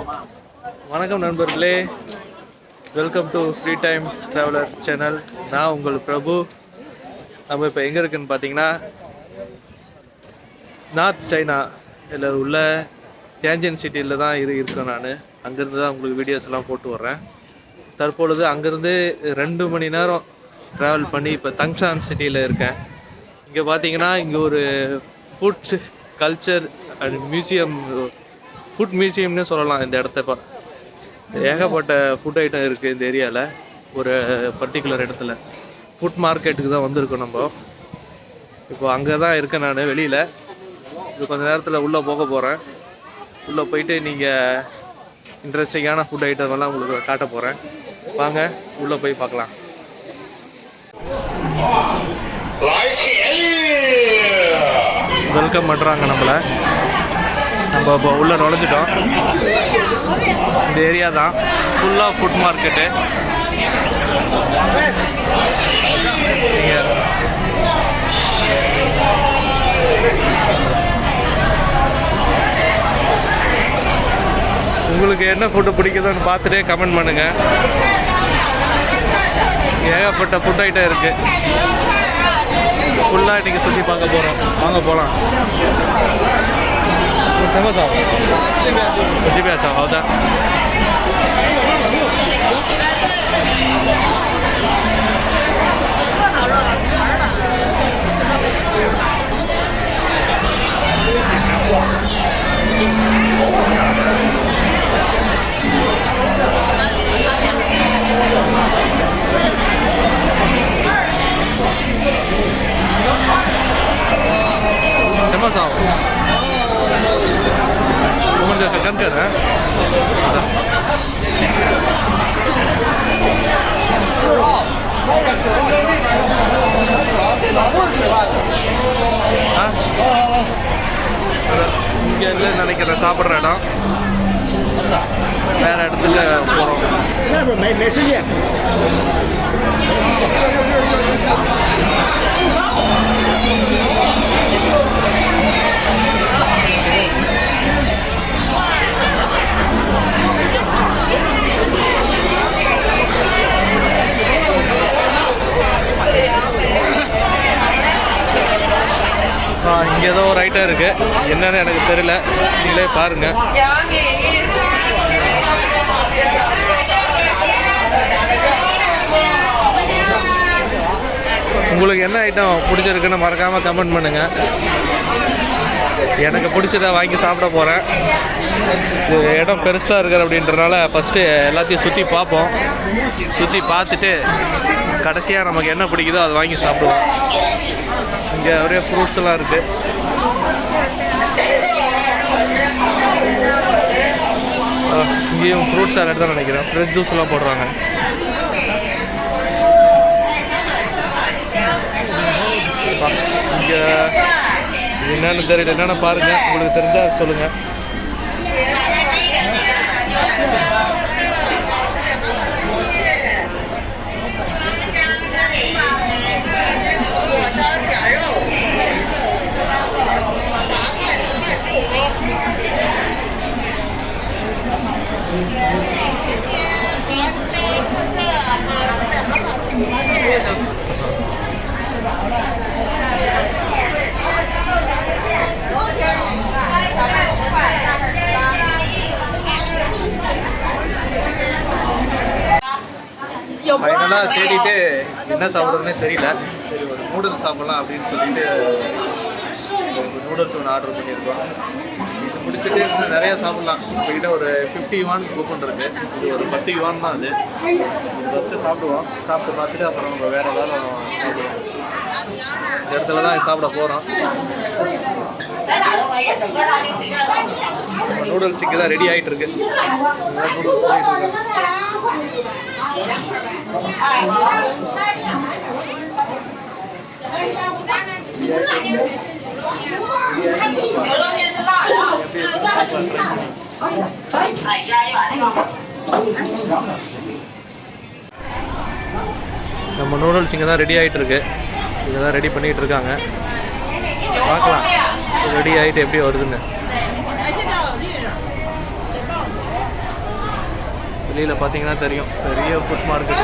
வணக்கம் நண்பர்களே, welcome to free time traveller channel. நான் உங்கள் பிரபு. நம்ம இப்போ எங்கே இருக்குன்னு பார்த்தீங்கன்னா, நார்த் சைனா இதில் உள்ள தியான்ஜின் சிட்டியில் தான் இருக்கேன். நான் அங்கேருந்து தான் உங்களுக்கு வீடியோஸ்லாம் போட்டு வர்றேன். தற்பொழுது அங்கேருந்து 2 மணி நேரம் ட்ராவல் பண்ணி இப்போ தங்ஷான் சிட்டியில் இருக்கேன். இங்கே பார்த்தீங்கன்னா, இங்கே ஒரு food culture and museum, food மியூசியம்னு சொல்லலாம். இந்த இடத்த ஏகப்பட்ட ஃபுட் ஐட்டம் இருக்குது இந்த ஏரியாவில். ஒரு பர்டிகுலர் இடத்துல ஃபுட் மார்க்கெட்டுக்கு தான் வந்திருக்கோம் நம்ம. இப்போ அங்கே தான் இருக்கேன் நான் வெளியில். இது கொஞ்சம் நேரத்தில் உள்ளே போக போகிறேன். உள்ளே போயிட்டு நீங்கள் இன்ட்ரெஸ்டிங்கான ஃபுட் ஐட்டம்லாம் உங்களுக்கு காட்ட போகிறேன். வாங்க உள்ளே போய் பார்க்கலாம். வெல்கம் பண்ணுறாங்க நம்மளை. நம்ம இப்போ உள்ளே நுழைஞ்சிட்டோம். இந்த ஏரியா தான் ஃபுல்லாக ஃபுட் மார்க்கெட்டு. உங்களுக்கு என்ன ஃபுட்டு பிடிக்குதுன்னு பார்த்துட்டே கமெண்ட் பண்ணுங்கள். ஏகப்பட்ட ஃபுட் ஐட்டம் இருக்குது. ஃபுல்லாக இன்றைக்கி சுற்றி பார்க்க போகிறோம். வாங்க போகலாம். Samosa ஜிபியாச்சா ஹவுதா. Sembasa. Cuma dia kan kan? இங்கே இல்லை நினைக்கிறேன் சாப்பிட்ற இடம். வேறு இடத்துல போகிறோம். இங்கே ஏதோ ஒரு ஐட்டம் இருக்குது, என்னன்னு எனக்கு தெரியல. நீங்களே பாருங்கள். உங்களுக்கு என்ன ஐட்டம் பிடிச்சிருக்குன்னு மறக்காமல் கமெண்ட் பண்ணுங்கள். எனக்கு பிடிச்சதை வாங்கி சாப்பிட போகிறேன். இடம் பெருசாக இருக்கிற அப்படின்றனால ஃபஸ்ட்டு எல்லாத்தையும் சுற்றி பார்ப்போம். சுற்றி பார்த்துட்டு கடைசியாக நமக்கு என்ன பிடிக்குதோ அதை வாங்கி சாப்பிடுவோம். இங்கே ஒரே ஃப்ரூட்ஸ் எல்லாம் இருக்குது. இங்கேயும் ஃப்ரூட் சாலட் தான் நினைக்கிறேன். ஃப்ரெஷ் ஜூஸ் எல்லாம் போடுறாங்க. இங்கே என்னென்னு தெரியல, என்னென்ன பாருங்கள். உங்களுக்கு தெரிஞ்சால் சொல்லுங்கள். ஃபைனலாக தேடிட்டு என்ன சாப்பிட்றதுனே தெரியல. சரி, ஒரு நூடுல்ஸ் சாப்பிட்லாம் அப்படின்னு சொல்லிட்டு ஒரு நூடுல்ஸ் ஒன்று ஆர்டர் பண்ணியிருக்கோம். இது முடிச்சுட்டு இன்னும் நிறையா சாப்பிட்லாம். இப்போக்கிட்ட ஒரு 50 யுவான் கூப்பன் இருக்குது. இது ஒரு 10 யுவான் தான். அது ஃபஸ்ட்டு சாப்பிடுவோம். சாப்பிட்டு பார்த்துட்டு அப்புறம் நம்ம வேறு ஏதாவது சாப்பிடுவோம். இந்த இடத்துல தான் சாப்பிட போகிறோம். நூடுல்ஸ் இங்கே தான் ரெடி ஆகிட்டு இருக்கு. நூடுல்ஸ் நம்ம நூடுல்ஸ் இங்கே தான் ரெடி ஆகிட்டு இருக்கு. இங்கே தான் ரெடி பண்ணிகிட்டு இருக்காங்க. பார்க்கலாம் ரெடி ஆகிட்டு எப்படி வருதுன்னு. வெளியில் பார்த்தீங்கன்னா தெரியும், பெரிய ஃபுட் மார்க்கெட்.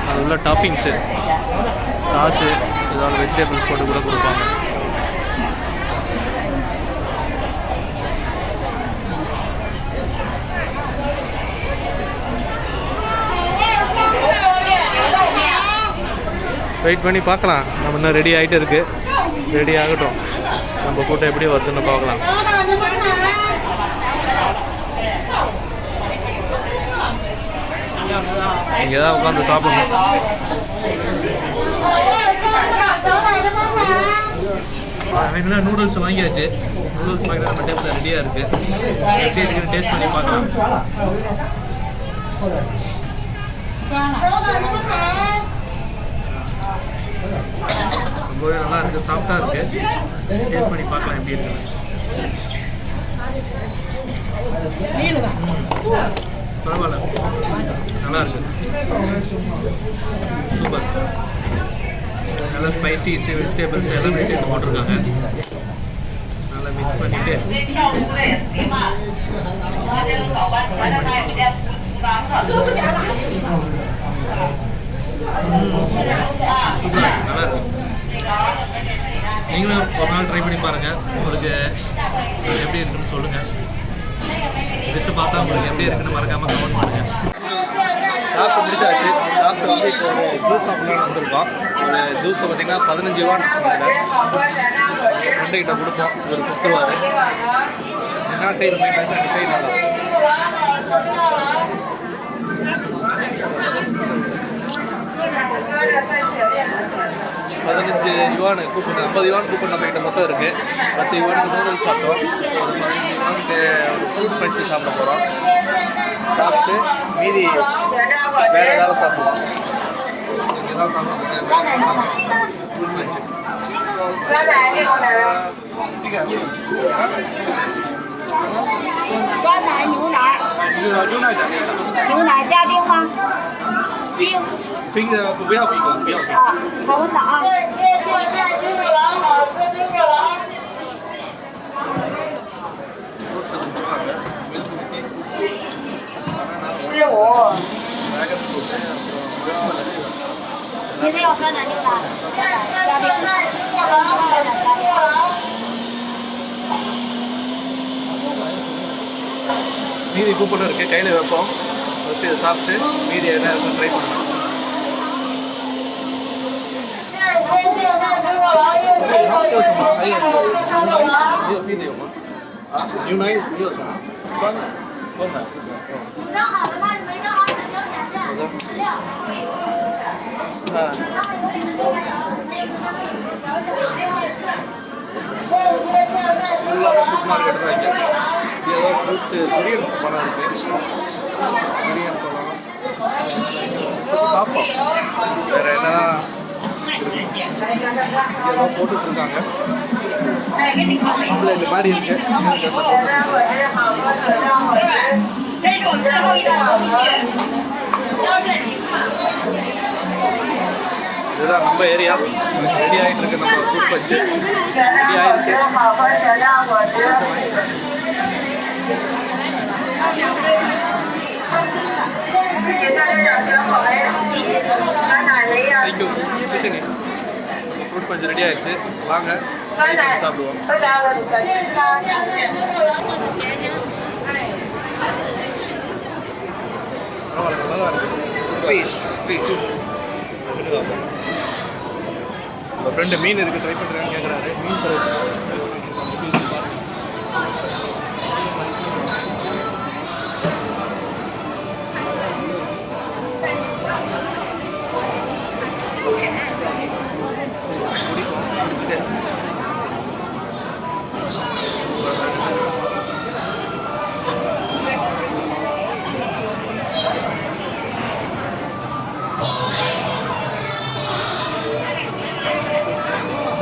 அது உள்ள டாப்பிங்ஸு, சாஸு, ஏதாவது வெஜிடபிள்ஸ் போட்டு கூட கொடுப்பாங்க. வெயிட் பண்ணி பார்க்கலாம். நம்ம இன்னும் ரெடி ஆகிட்டு இருக்குது. ரெடி ஆகட்டும், நம்ம ஃபுட்டை எப்படி வருதுன்னு பார்க்கலாம். இங்கே தான் உட்காந்து சாப்பிடணும். வேணும்னா நூடுல்ஸ் வாங்கியாச்சு. நூடுல்ஸ் வாங்கி நம்ம டேபிளில் ரெடியாக இருக்குது. எப்படி இருக்குன்னு டேஸ்ட் பண்ணி பார்க்கலாம். ரொம்பவே நல்லா இருக்குது, சாஃப்டாக இருக்குது. டேஸ்ட் பண்ணி பார்க்கலாம் எப்படி இருக்குன்னு. பரவாயில்ல, நல்லா இருக்குது, சூப்பர். நல்லா ஸ்பைசி வெஜிடபிள்ஸ் எல்லாமே சேர்த்து போட்டிருக்காங்க. நல்லா மிக்ஸ் பண்ணிட்டு சூப்பராக நல்லா இருக்கு. நீங்களும் ஒரு நாள் ட்ரை பண்ணி பாருங்கள். உங்களுக்கு எப்படி இருக்குன்னு சொல்லுங்கள். டிஷ்ஷை பார்த்தா உங்களுக்கு எப்படி இருக்குன்னு மறக்காமல் கமெண்ட் பண்ணுங்கள். சாப்பிட்டு முடிச்சாச்சு. சாப்பிட்டு வந்து இப்போ ஒரு ஜூஸ் சாப்பிட்லான்னு வந்திருக்கோம். ஒரு ஜூஸை பார்த்தீங்கன்னா 15 ரூபான்னு ஃப்ரெண்டுக்கிட்ட கொடுப்போம். இவர் கொடுத்துருவார். என்ன டை டை நல்லா 15 யுவான் கூப்பன், 50 யுவான் கூப்பன் நம்ம கிட்ட மொத்தம் இருக்குது. 10 யுவானுக்கு நூடுல்ஸ் சாப்பிட்டோம். ஒரு 15 யுவானுக்கு ஒரு ஃப்ரூட் பஞ்சு சாப்பிட போகிறோம். சாப்பிட்டு மீதி வேறு ஏதாவது சாப்பிடுவோம். இங்கே தான் சாப்பிடுவோம் ஃப்ரூட் பஞ்சு. 酸奶牛奶，牛奶加冰吗？冰。冰的不要冰的，不要冰。啊，常温的啊。15。明天要酸奶牛奶，加冰。மீதி கூப்பிட்டு இருக்கு, கையில் வைப்போம். வச்சு இதை சாப்பிட்டு மீதி என்ன இருக்குன்னு ட்ரை பண்ணலாம். மீதி有吗？啊，牛奶有什么？酸奶、酸奶。你蒸好的话，你没蒸好你就点这料。ஃபுல்லாகவே ஃபுட் மார்க்கெட் தான் இங்கே. ஏதோ ஃப்ரூட்டு துரியன் பழம் இருக்குது. துரியன் பழம் பார்ப்போம். வேறு என்னன்னா ஏதோ போட்டுட்ருக்காங்க. ஆம்லேட் மாதிரி இருக்கு. இதுதான் நம்ம ஏரியா. ரெடி ஆகிட்டு இருக்கு நம்ம ஃபுட் பஞ்சு. ரெடி ஆகிடுச்சு. தேங்க்யூ. ஃப்ரூட் பஞ்சு ரெடி ஆகிடுச்சு. வாங்க சாப்பிடுவோம். பரவாயில்ல, நல்லா இருக்குது. உங்கள் ஃப்ரெண்டு மீன் இருக்குது ட்ரை பண்ணுறான்னு கேட்குறாரு. மீன் ஃப்ரை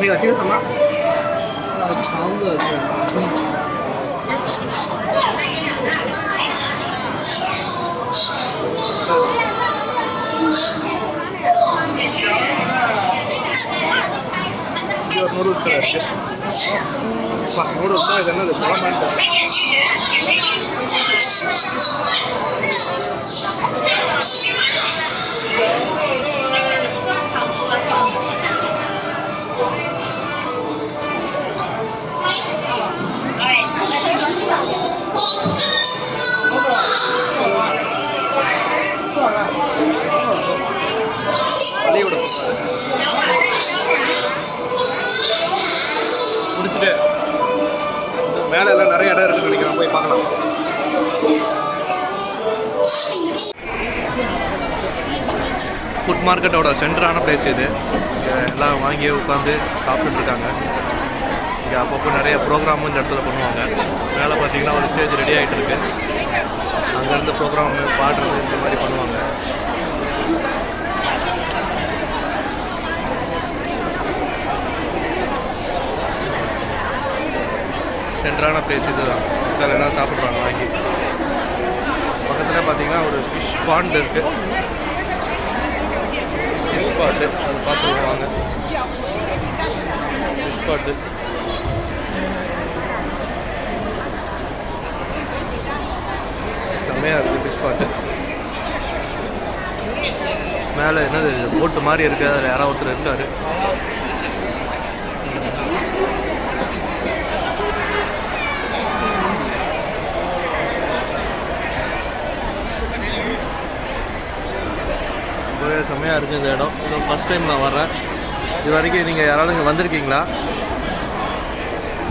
那个这个什么？肠子是。நூடுல்ஸ் கடை இருக்குது. நூடுல்ஸ் தான் இது என்னது குழம்பான்னு முடிச்சுட்டு மேலே எல்லாம் நிறைய இடம் இருக்குன்னு நினைக்கிறேன், போய் பார்க்கலாம். ஃபுட் மார்க்கெட்டோட சென்டரான பிளேஸ் இது. இங்கே எல்லாம் வாங்கி உட்காந்து சாப்பிட்டுருக்காங்க. இங்கே அப்பப்போ நிறைய ப்ரோக்ராமும் இந்த இடத்துல பண்ணுவாங்க. மேலே பார்த்தீங்கன்னா ஒரு ஸ்டேஜ் ரெடி ஆகிட்டு இருக்கு. அங்கேருந்து ப்ரோக்ராம் பாடுறது இந்த மாதிரி பண்ணுவாங்க. சென்டரான பிளேஸ் இது தான். இதில் எல்லாம் சாப்பிட்றாங்க வாங்கி. பக்கத்தில் பார்த்தீங்கன்னா ஒரு ஃபிஷ் பாண்ட் இருக்குது. ஃபிஷ் பாட்டு அது பார்த்து வாங்க. ஃபிஷ் பாட்டு செம்மையாக இருக்குது. ஃபிஷ் பாட்டு மேலே என்னது போட்டு மாதிரி இருக்குது. அதில் யாராவது ஒருத்தர் இருக்கார். செம்மையாக இருக்குது இந்த இடம். இது ஃபஸ்ட் டைம் நான் வர்றேன். இது வரைக்கும் நீங்கள் யாராவது இங்கே வந்திருக்கீங்களா?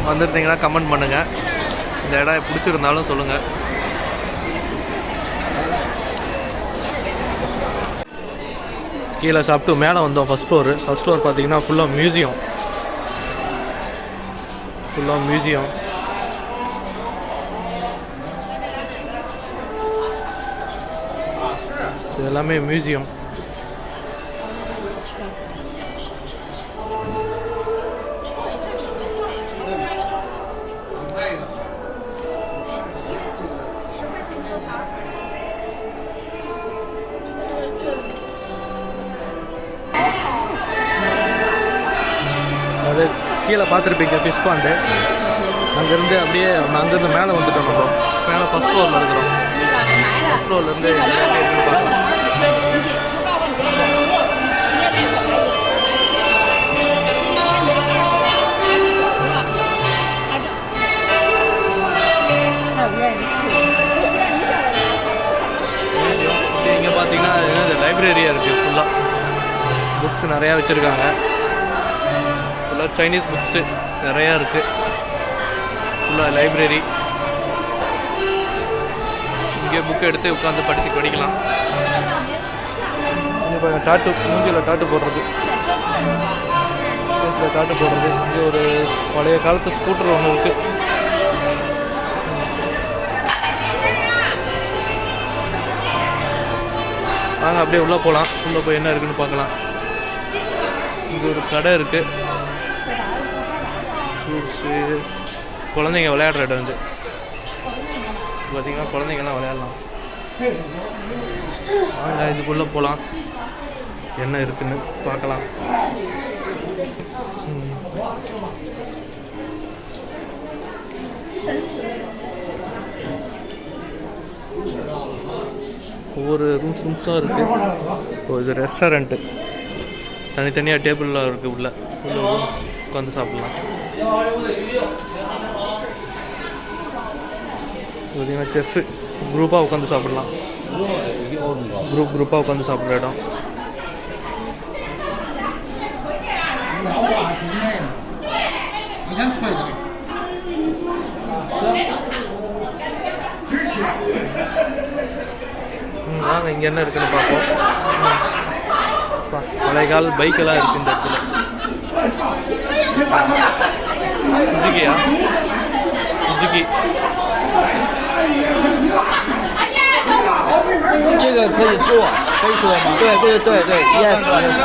வந்துருந்தீங்கன்னா கமெண்ட் பண்ணுங்கள். இந்த இடம் பிடிச்சிருந்தாலும் சொல்லுங்கள். கீழே சாப்பிட்டு மேலே வந்தோம். ஃபஸ்ட் ஃப்ளோர் பார்த்தீங்கன்னா ஃபுல்லாக மியூசியம். இது எல்லாமே மியூசியம். அது கீழே பார்த்துருப்பீங்க ஃபிஷ் பாண்டு. அங்கேருந்து அப்படியே அங்கேருந்து மேலே வந்துட்டோம். நம்ம மேலே ஃபஸ்ட் ஃப்ளோரில் இருக்கிறோம். ஃபஸ்ட் ஃப்ளோர்லேருந்து பார்க்கலாம். இங்கே பார்த்தீங்கன்னா லைப்ரரியாக இருக்குது. ஃபுல்லாக புக்ஸ் நிறையா வச்சுருக்காங்க. ஃபுல்லாக சைனீஸ் புக்ஸு நிறையா இருக்குது. ஃபுல்லாக லைப்ரரி. இங்கே புக்கு எடுத்து உட்காந்து படிக்கலாம். இங்கே கொஞ்சம் டாட்டு, மூஞ்சியில் டாட்டு போடுறது, ஃபேஸில் டாட்டு போடுறது. இங்கே ஒரு பழைய காலத்து ஸ்கூட்டர் ஒன்று இருக்குது. வாங்க அப்படியே உள்ளே போகலாம். உள்ளே போய் என்ன இருக்குதுன்னு பார்க்கலாம். இங்கே ஒரு கடை இருக்குது. ஃப்ரூட்ஸு, குழந்தைங்க விளையாடுற இடம் வந்து பார்த்திங்கன்னா குழந்தைங்கள்லாம் விளையாடலாம். வாங்க இதுக்குள்ளே போகலாம். என்ன இருக்குன்னு பார்க்கலாம். ஒவ்வொரு ரூம்ஸாக இருக்குது. இது ரெஸ்டாரண்ட்டு. தனித்தனியாக டேபிளில் இருக்குது. உள்ள ரூம்ஸ் உட்காந்து சாப்பிட்லாம். பார்த்தீங்கன்னா செஃப்பு குரூப்பாக உட்காந்து சாப்பிட்லாம். குரூப்பாக உட்காந்து சாப்பிட்ற இடம். வாங்க இங்கே என்ன இருக்குன்னு பார்ப்போம். பழைய கால பைக்கெல்லாம் இருக்குது இந்த இடத்துல. Suzuki 这个可以坐，可以说吗？对对对对 ，yes yes。